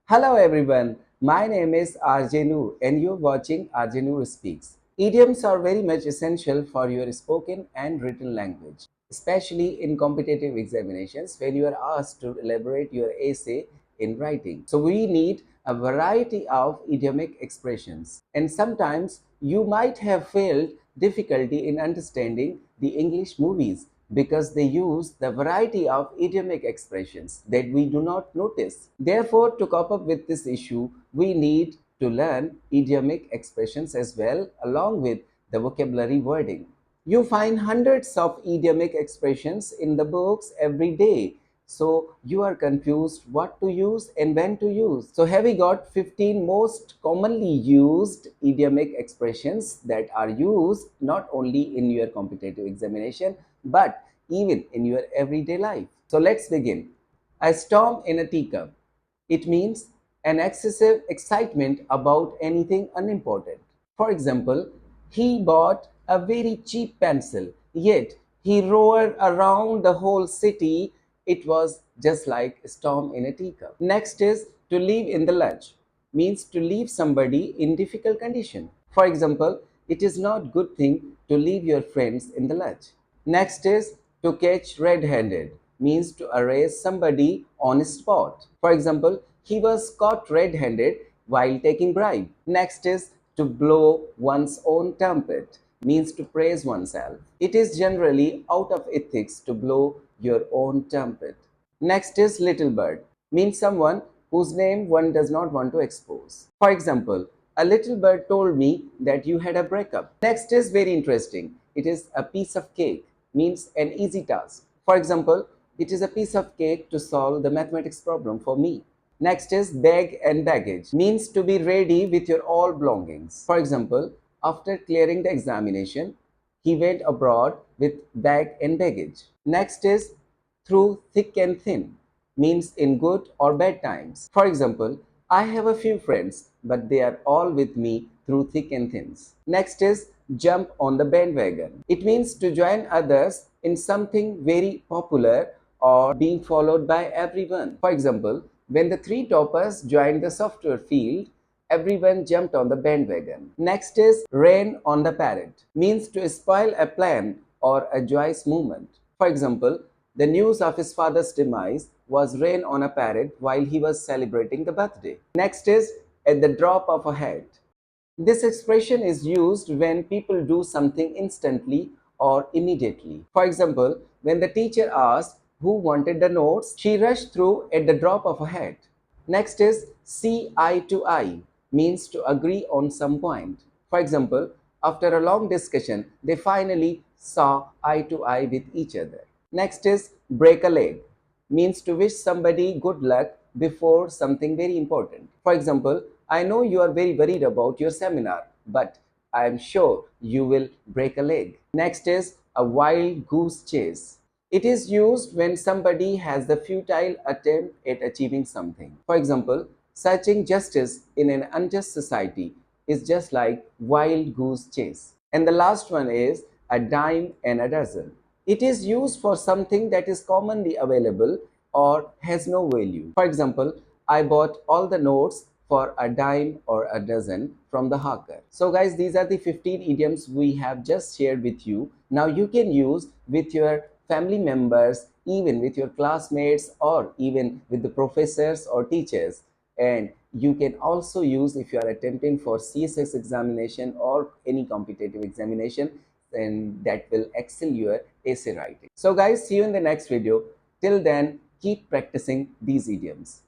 Hello everyone, my name is RJ Noor and you're watching RJ Noor Speaks. Idioms are very much essential for your spoken and written language, especially in competitive examinations when you are asked to elaborate your essay in writing. So we need a variety of idiomic expressions, and sometimes you might have felt difficulty in understanding the English movies because they use the variety of idiomic expressions that we do not notice. Therefore, to cope up with this issue, we need to learn idiomic expressions as well, along with the vocabulary wording. You find hundreds of idiomic expressions in the books every day. So you are confused what to use and when to use. So have we got 15 most commonly used idiomic expressions that are used not only in your competitive examination but even in your everyday life. So let's begin. A storm in a teacup. It means an excessive excitement about anything unimportant. For example, he bought a very cheap pencil, yet he roared around the whole city. It was just like a storm in a teacup. Next is to leave in the lurch, means to leave somebody in difficult condition. For example, it is not good thing to leave your friends in the lurch. Next is to catch red-handed, means to arrest somebody on spot. For example, he was caught red-handed while taking bribe. Next is to blow one's own trumpet, means to praise oneself. It is generally out of ethics to blow your own trumpet. Next is little bird, means someone whose name one does not want to expose. For example, a little bird told me that you had a breakup. Next is very interesting. It is a piece of cake, means an easy task. For example, it is a piece of cake to solve the mathematics problem for me. Next is bag and baggage, means to be ready with your all belongings. For example, after clearing the examination, he went abroad with bag and baggage. Next is through thick and thin, means in good or bad times. For example, I have a few friends, but they are all with me through thick and thins. Next is jump on the bandwagon. It means to join others in something very popular or being followed by everyone. For example, when the three toppers joined the software field, everyone jumped on the bandwagon. Next is rain on the parrot, means to spoil a plan or a joyous movement. For example, the news of his father's demise was rain on a parrot while he was celebrating the birthday. Next is at the drop of a hat. This expression is used when people do something instantly or immediately. For example, when the teacher asked who wanted the notes, she rushed through at the drop of a hat. Next is see eye to eye, means to agree on some point. For example, after a long discussion, they finally saw eye to eye with each other. Next is break a leg, means to wish somebody good luck before something very important. For example, I know you are very worried about your seminar, but I am sure you will break a leg. Next is a wild goose chase. It is used when somebody has the futile attempt at achieving something. For example, searching justice in an unjust society is just like wild goose chase. And the last one is a dime and a dozen. It is used for something that is commonly available or has no value. For example, I bought all the notes for a dime or a dozen from the hawker. So guys, these are the 15 idioms we have just shared with you. Now you can use with your family members, even with your classmates, or even with the professors or teachers. And you can also use if you are attempting for CSS examination or any competitive examination, and that will excel your essay writing. So guys, see you in the next video. Till then, keep practicing these idioms.